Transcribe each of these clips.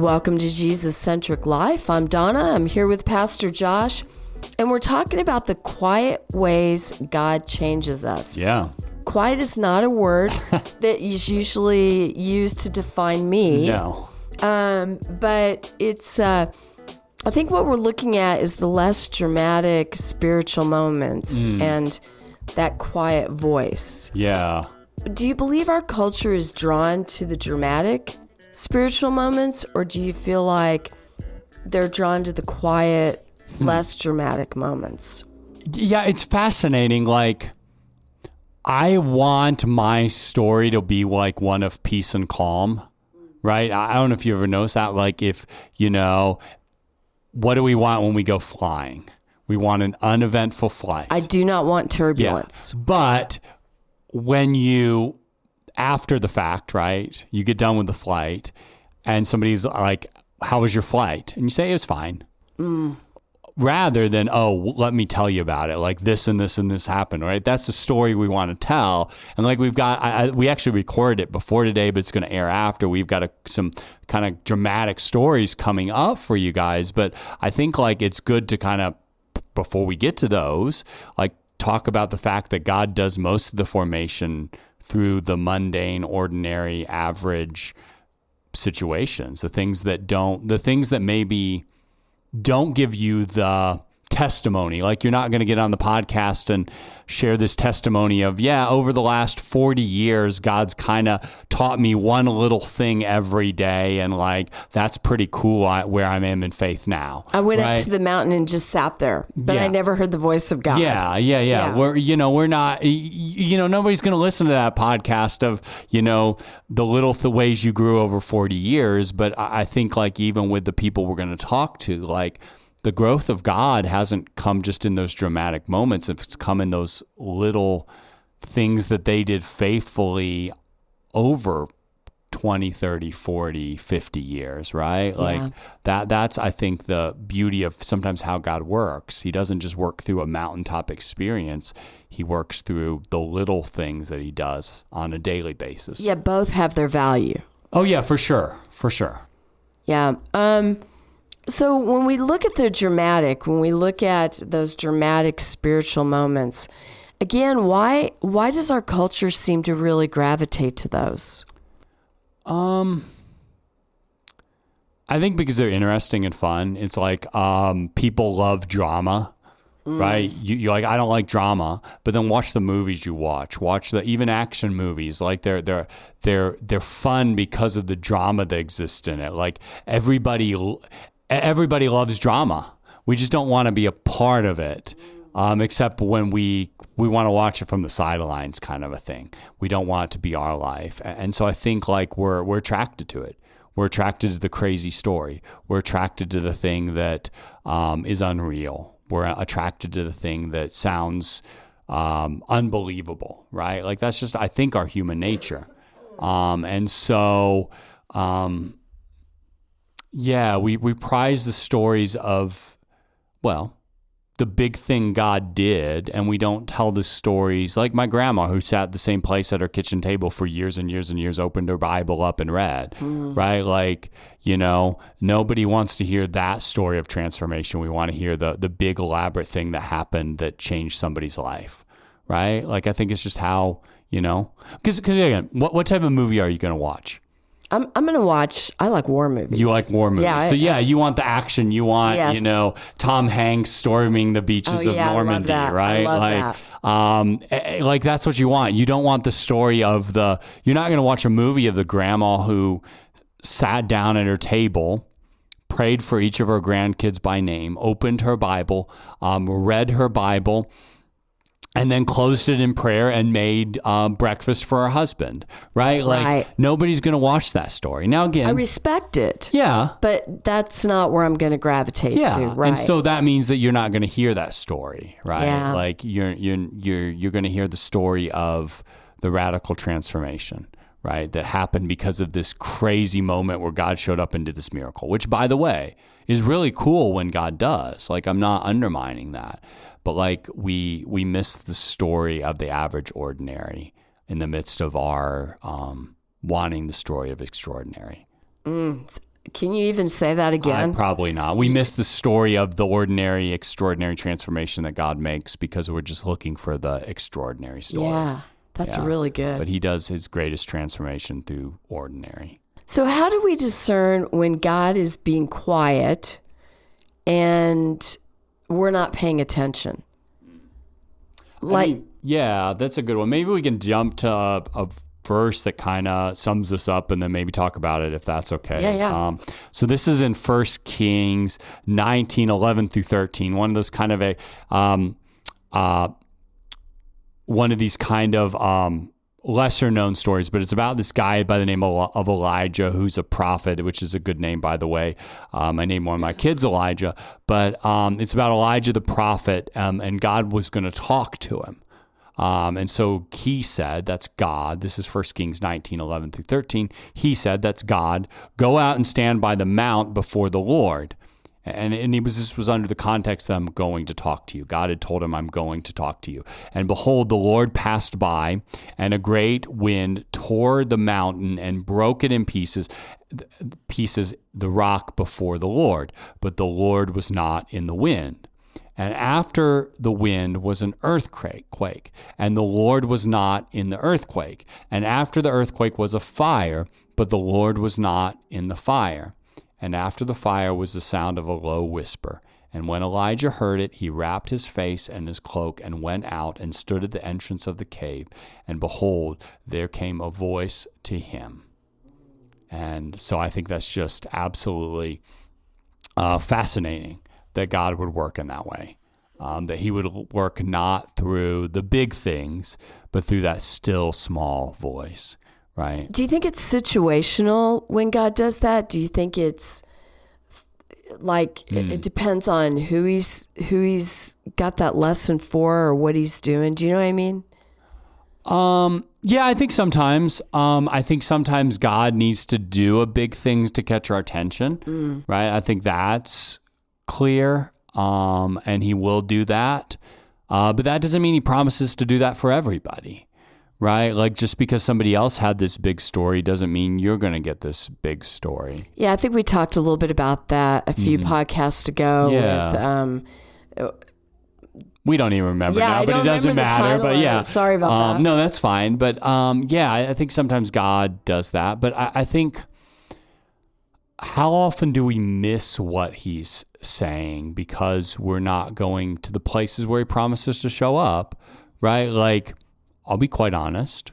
Welcome to Jesus-Centric Life. I'm Donna. I'm here with Pastor Josh, and we're talking about the quiet ways God changes us. Yeah. Quiet is not a word that is usually used to define me. No. But it's, I think what we're looking at is the less dramatic spiritual moments and that quiet voice. Yeah. Do you believe our culture is drawn to the dramatic spiritual moments, or do you feel like they're drawn to the quiet, less dramatic moments? Yeah, it's fascinating. Like, I want my story to be like one of peace and calm, right? I don't know if you ever noticed that. Like, if, what do we want when we go flying? We want an uneventful flight. I do not want turbulence. Yeah. But when you, after the fact, right, you get done with the flight and somebody's like, how was your flight? And you say, it was fine. Rather than, let me tell you about it. Like this and this and this happened, right? That's the story we want to tell. And like we've got, we actually recorded it before today, but it's going to air after. We've got some kind of dramatic stories coming up for you guys. But I think like it's good to kind of, before we get to those, like talk about the fact that God does most of the formation through the mundane, ordinary, average situations, the things that maybe don't give you the testimony. Like you're not going to get on the podcast and share this testimony of, over the last 40 years, God's kind of taught me one little thing every day. And like, that's pretty cool where I am in faith now. I went up to the mountain and just sat there, but I never heard the voice of God. Yeah. We're not, nobody's going to listen to that podcast of, the little ways you grew over 40 years. But I think like even with the people we're going to talk to, like, the growth of God hasn't come just in those dramatic moments. It's come in those little things that they did faithfully over 20, 30, 40, 50 years, right? Yeah. Like that's, I think, the beauty of sometimes how God works. He doesn't just work through a mountaintop experience. He works through the little things that he does on a daily basis. Yeah, both have their value. Oh, yeah, for sure. For sure. Yeah. So when we look at when we look at those dramatic spiritual moments, again, why does our culture seem to really gravitate to those? I think because they're interesting and fun. It's like people love drama, right? You're like, I don't like drama, but then watch the movies you watch the even action movies. Like they're fun because of the drama that exists in it. Like everybody loves drama. We just don't want to be a part of it, except when we want to watch it from the sidelines, kind of a thing. We don't want it to be our life, and so I think like we're attracted to it. We're attracted to the crazy story. We're attracted to the thing that is unreal. We're attracted to the thing that sounds unbelievable, right? Like that's just, I think, our human nature, and so. Yeah, we prize the stories of, the big thing God did, and we don't tell the stories like my grandma who sat at the same place at her kitchen table for years and years and years, opened her Bible up and read, right? Like, nobody wants to hear that story of transformation. We want to hear the big elaborate thing that happened that changed somebody's life, right? Like, I think it's just how, because again, what type of movie are you going to watch? I'm going to watch, I like war movies. You like war movies. Yeah, you want the action. You want, Tom Hanks storming the beaches of Normandy, right? I love that. Like that's what you want. You don't want the story of you're not going to watch a movie of the grandma who sat down at her table, prayed for each of her grandkids by name, opened her Bible, read her Bible, and then closed it in prayer and made breakfast for her husband, right? Like nobody's going to watch that story. Now again, I respect it. Yeah. But that's not where I'm going to gravitate to, right? And so that means that you're not going to hear that story, right? Yeah. Like you're going to hear the story of the radical transformation, right? That happened because of this crazy moment where God showed up and did this miracle, which, by the way, is really cool when God does. Like, I'm not undermining that. But like we miss the story of the average ordinary in the midst of our wanting the story of extraordinary. Can you even say that again? Probably not. We miss the story of the ordinary, extraordinary transformation that God makes because we're just looking for the extraordinary story. Yeah, that's really good. But he does his greatest transformation through ordinary. So how do we discern when God is being quiet and we're not paying attention? Yeah, that's a good one. Maybe we can jump to a verse that kind of sums this up and then maybe talk about it if that's okay. Yeah. So this is in 1 Kings 19:11 through 13. One of those kind of lesser known stories, but it's about this guy by the name of Elijah, who's a prophet, which is a good name, by the way. I named one of my kids Elijah, but it's about Elijah the prophet, and God was going to talk to him. And so he said, that's God. This is 1 Kings 19:11 through 13. He said, that's God. Go out and stand by the mount before the Lord. And this was under the context that I'm going to talk to you. God had told him, I'm going to talk to you. And behold, the Lord passed by, and a great wind tore the mountain and broke it in pieces, the rock before the Lord. But the Lord was not in the wind. And after the wind was an earthquake, and the Lord was not in the earthquake. And after the earthquake was a fire, but the Lord was not in the fire. And after the fire was the sound of a low whisper. And when Elijah heard it, he wrapped his face in his cloak and went out and stood at the entrance of the cave. And behold, there came a voice to him. And so I think that's just absolutely fascinating that God would work in that way, that he would work not through the big things, but through that still small voice, right? Do you think it's situational when God does that? Do you think it's like it depends on who he's got that lesson for or what he's doing? Do you know what I mean? Yeah, I think sometimes God needs to do a big things to catch our attention, right? I think that's clear, and he will do that. But that doesn't mean he promises to do that for everybody, right? Like just because somebody else had this big story doesn't mean you're going to get this big story. Yeah, I think we talked a little bit about that a few podcasts ago. Yeah. With, we don't even remember now, but it doesn't matter. But yeah, sorry about that. No, that's fine. But yeah, I think sometimes God does that. But I think how often do we miss what he's saying because we're not going to the places where he promises to show up, right? Like, I'll be quite honest,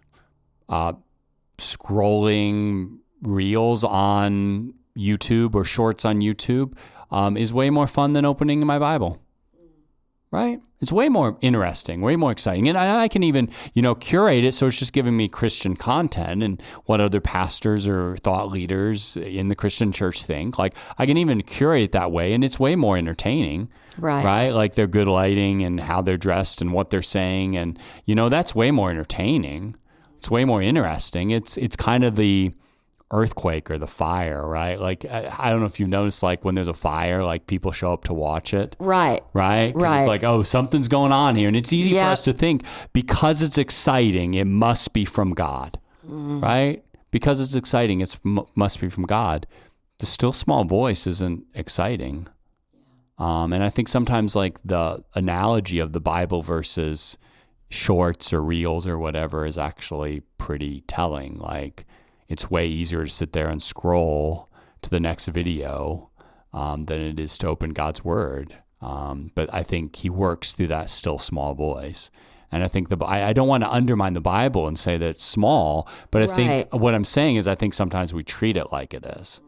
scrolling reels on YouTube or shorts on YouTube is way more fun than opening my Bible, right? It's way more interesting, way more exciting. And I can even, curate it so it's just giving me Christian content and what other pastors or thought leaders in the Christian church think. Like, I can even curate it that way, and it's way more entertaining, right? Like their good lighting and how they're dressed and what they're saying. And, that's way more entertaining. It's way more interesting. It's kind of the earthquake or the fire, right? Like, I don't know if you've noticed, like when there's a fire, like people show up to watch it. Right. 'Cause it's like, oh, something's going on here. And it's easy for us to think because it's exciting, it must be from God, right? Because it's exciting, it must be from God. The still small voice isn't exciting. And I think sometimes like the analogy of the Bible versus shorts or reels or whatever is actually pretty telling. Like, it's way easier to sit there and scroll to the next video than it is to open God's word. But I think he works through that still small voice. And I think I don't want to undermine the Bible and say that it's small, but I think what I'm saying is I think sometimes we treat it like it is.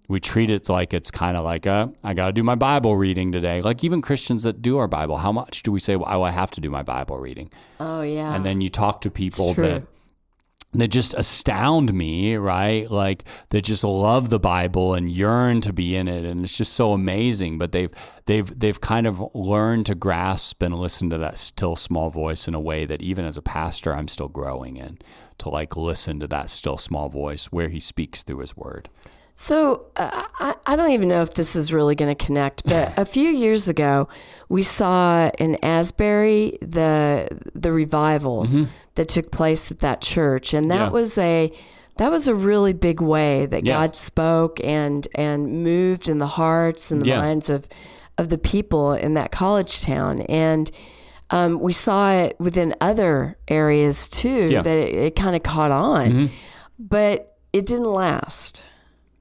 We treat it like it's kind of like, I got to do my Bible reading today. Like even Christians that do our Bible, how much do we say, well, I have to do my Bible reading? Oh, yeah. And then you talk to people that just astound me, right? Like that just love the Bible and yearn to be in it, and it's just so amazing. But they've kind of learned to grasp and listen to that still small voice in a way that even as a pastor, I'm still growing in, to like listen to that still small voice where he speaks through his word. So I don't even know if this is really going to connect, but a few years ago, we saw in Asbury the revival that took place at that church, and that was a that was a really big way that Yeah. God spoke and moved in the hearts and the Yeah. minds of the people in that college town. And we saw it within other areas too, Yeah. that it kind of caught on, but it didn't last,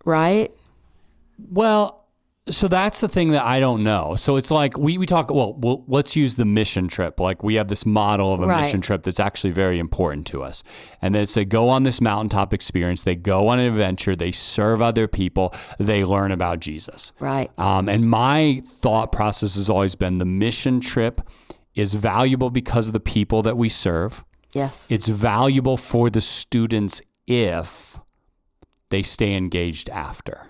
right? Well, so that's the thing that I don't know. So it's like we talk, well, let's use the mission trip. Like we have this model of a Right. mission trip that's actually very important to us. And then they go on this mountaintop experience. They go on an adventure. They serve other people. They learn about Jesus. Right. And my thought process has always been the mission trip is valuable because of the people that we serve. Yes. It's valuable for the students if they stay engaged after.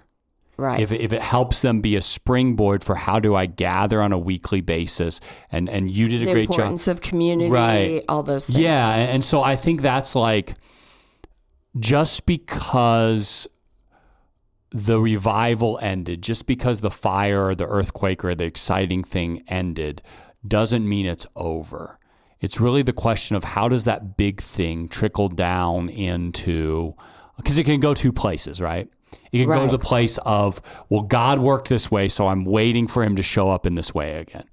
Right. If it helps them be a springboard for how do I gather on a weekly basis, and you did a the great job. importance of community, Right. all those things. Yeah, and so I think that's like just because the revival ended, just because the fire or the earthquake or the exciting thing ended, doesn't mean it's over. It's really the question of how does that big thing trickle down into, because it can go two places, right? It can go to the place of, well, God worked this way, so I'm waiting for him to show up in this way again.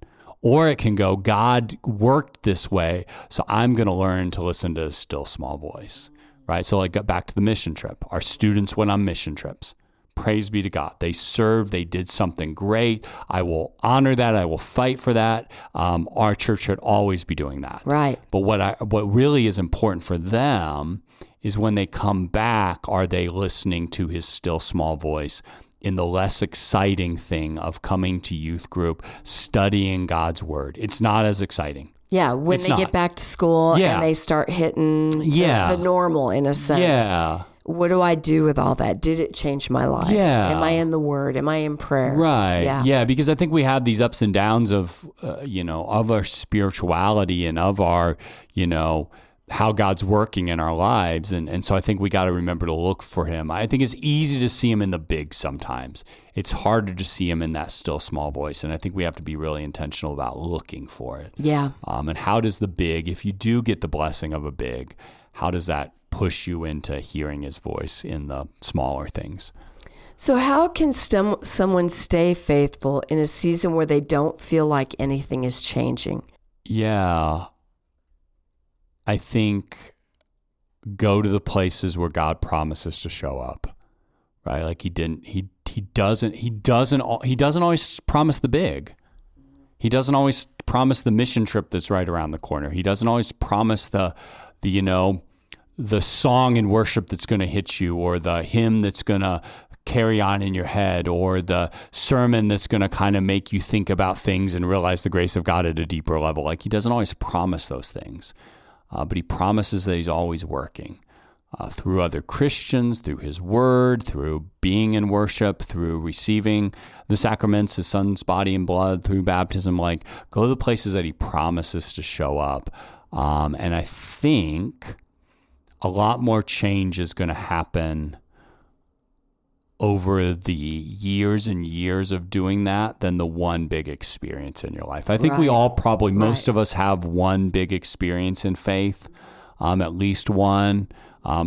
Or it can go, God worked this way, so I'm going to learn to listen to his still small voice, right? So like back to the mission trip. Our students went on mission trips. Praise be to God. They served. They did something great. I will honor that. I will fight for that. Our church should always be doing that. Right. But what really is important for them is when they come back, are they listening to his still small voice in the less exciting thing of coming to youth group, studying God's word? It's not as exciting. Yeah, when It's they not. get back to school Yeah. and they start hitting Yeah. the normal in a sense. Yeah. What do I do with all that? Did it change my life? Yeah. Am I in the Word? Am I in prayer? Right. Yeah. Because I think we have these ups and downs of, of our spirituality and of our, how God's working in our lives. And so I think we got to remember to look for him. I think it's easy to see him in the big sometimes. It's harder to see him in that still small voice. And I think we have to be really intentional about looking for it. Yeah. And how does the big, if you do get the blessing of a big, how does that push you into hearing his voice in the smaller things? So how can someone stay faithful in a season where they don't feel like anything is changing? Yeah. I think go to the places where God promises to show up, right? Like he doesn't always promise the big. He doesn't always promise the mission trip that's right around the corner. He doesn't always promise the song and worship that's going to hit you, or the hymn that's going to carry on in your head, or the sermon that's going to kind of make you think about things and realize the grace of God at a deeper level. Like he doesn't always promise those things. But he promises that he's always working through other Christians, through his word, through being in worship, through receiving the sacraments, his son's body and blood, through baptism. Like, go to the places that he promises to show up. And I think a lot more change is going to happen over the years and years of doing that than the one big experience in your life. I think we all probably, most of us have one big experience in faith, at least one.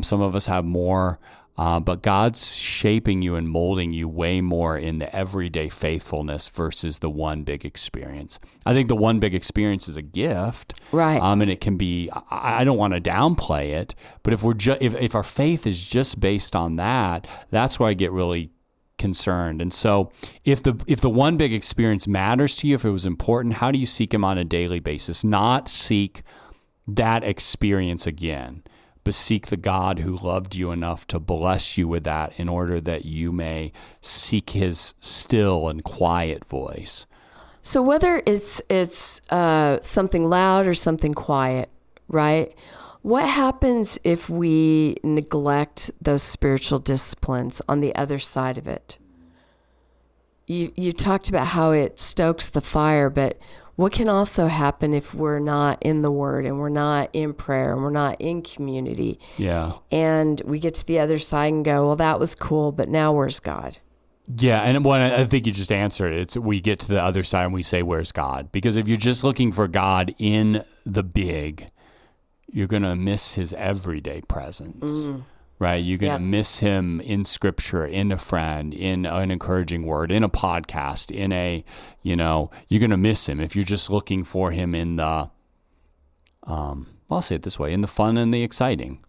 Some of us have more, but God's shaping you and molding you way more in the everyday faithfulness versus the one big experience. I think the one big experience is a gift, Right. And it can be. I don't want to downplay it, but if if our faith is just based on that, that's where I get really concerned. And so, if the one big experience matters to you, if it was important, how do you seek him on a daily basis? Not seek that experience again, but seek the God who loved you enough to bless you with that in order that you may seek his still and quiet voice. So whether it's something loud or something quiet, right? What happens if we neglect those spiritual disciplines on the other side of it? You talked about how it stokes the fire, but what can also happen if we're not in the Word and we're not in prayer and we're not in community? Yeah. And we get to the other side and go, well, that was cool, but now where's God? Yeah, and I think you just answered it. We get to the other side and we say, where's God? Because if you're just looking for God in the big, you're going to miss his everyday presence, right? You're going to miss him in scripture, in a friend, in an encouraging word, in a podcast, in a, you're going to miss him if you're just looking for him in the, I'll say it this way, in the fun and the exciting.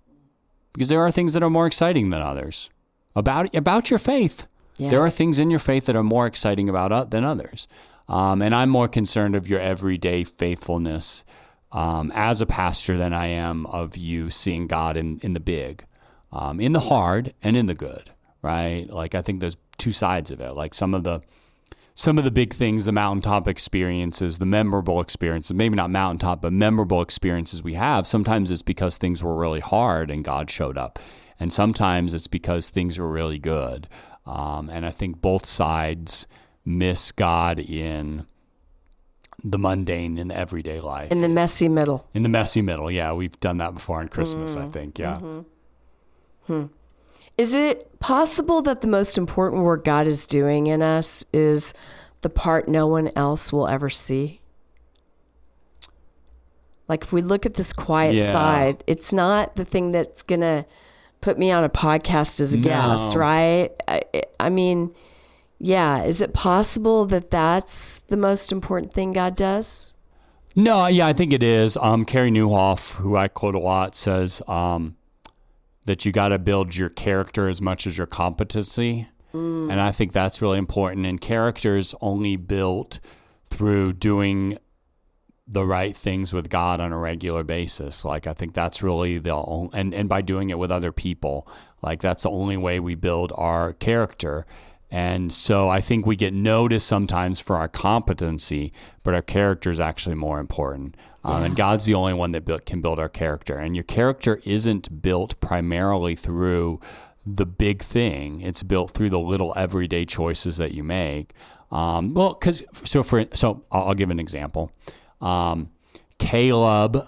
Because there are things that are more exciting than others about your faith. Yeah. There are things in your faith that are more exciting than others. And I'm more concerned of your everyday faithfulness as a pastor than I am of you seeing God in the big, in the hard and in the good, right? Like, I think there's two sides of it. Like some of the big things, the mountaintop experiences, the memorable experiences, maybe not mountaintop, but memorable experiences we have, sometimes it's because things were really hard and God showed up. And sometimes it's because things were really good. And I think both sides miss God in the mundane, in the everyday life. In the messy middle. In the messy middle, yeah. We've done that before on Christmas, I think, yeah. Is it possible that the most important work God is doing in us is the part no one else will ever see? Like, if we look at this quiet side, it's not the thing that's going to put me on a podcast as a guest, right? I mean, is it possible that that's the most important thing God does? No, yeah, I think it is. Carey Nieuwhof, who I quote a lot, says that you got to build your character as much as your competency. And I think that's really important. And character is only built through doing the right things with God on a regular basis. Like, I think that's really and by doing it with other people, like, that's the only way we build our character. And so I think we get noticed sometimes for our competency, but our character is actually more important. And God's the only one that can build our character. And your character isn't built primarily through the big thing. It's built through the little everyday choices that you make. I'll give an example. Caleb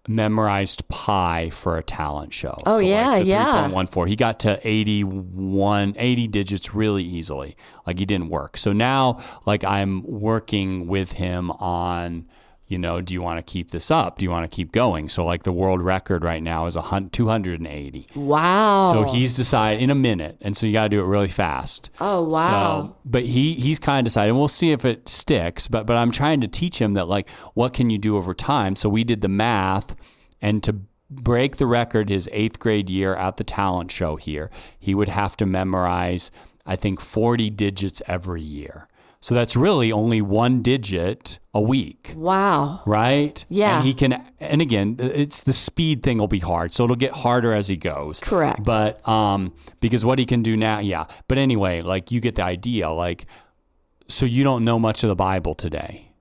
memorized pi for a talent show. Oh, so 3.14. He got to 80 digits really easily. Like, he didn't work. So now, like, I'm working with him on, do you want to keep this up? Do you want to keep going? So, like, the world record right now is 280. Wow. So he's decided in a minute. And so you got to do it really fast. Oh, wow. So, but he's kind of decided, and we'll see if it sticks. But I'm trying to teach him that, like, what can you do over time? So we did the math, and to break the record his 8th grade year at the talent show here, he would have to memorize, I think, 40 digits every year. So that's really only 1 digit a week. Wow. Right? Yeah. And again, it's the speed thing will be hard. So it'll get harder as he goes. Correct. But because what he can do now, But anyway, like, you get the idea. Like, so you don't know much of the Bible today.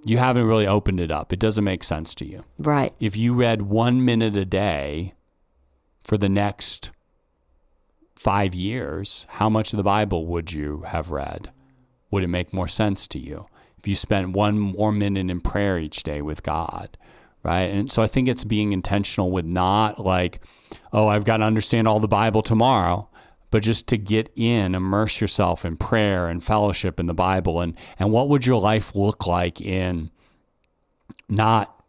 You haven't really opened it up. It doesn't make sense to you. Right. If you read 1 minute a day for the next 5 years, how much of the Bible would you have read? Would it make more sense to you if you spent 1 more minute in prayer each day with God, right? And so I think it's being intentional with not like, oh, I've got to understand all the Bible tomorrow, but just to get immerse yourself in prayer and fellowship in the Bible. And what would your life look like in not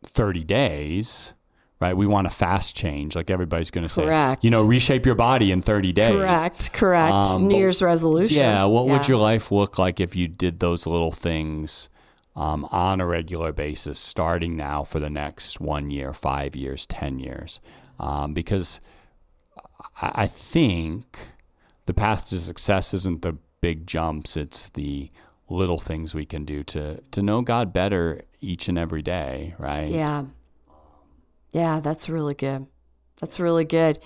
30 days, right? We want a fast change, like everybody's going to say. Correct. Reshape your body in 30 days. Correct. New Year's resolution. Yeah, what would your life look like if you did those little things on a regular basis, starting now for the next 1 year, 5 years, 10 years? Because I think the path to success isn't the big jumps, it's the little things we can do to know God better each and every day, right? Yeah. Yeah, that's really good. That's really good.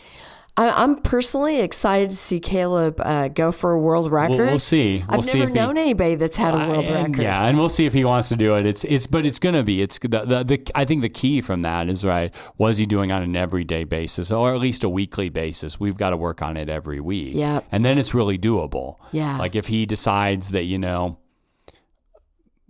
I'm personally excited to see Caleb go for a world record. We'll see. I've never known anybody that's had a world record. Yeah, and we'll see if he wants to do it. But it's going to be. It's I think the key from that is, right, was he doing on an everyday basis or at least a weekly basis? We've got to work on it every week. Yeah. And then it's really doable. Yeah. Like if he decides that,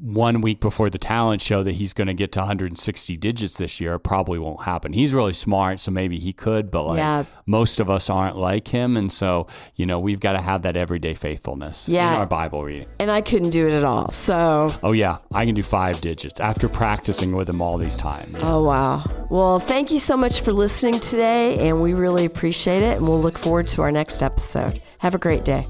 1 week before the talent show that he's going to get to 160 digits this year. It probably won't happen. He's really smart, so maybe he could, but like most of us aren't like him. And so, we've got to have that everyday faithfulness in our Bible reading. And I couldn't do it at all. So. Oh, yeah. I can do 5 digits after practicing with him all these times. Oh, wow. Well, thank you so much for listening today, and we really appreciate it. And we'll look forward to our next episode. Have a great day.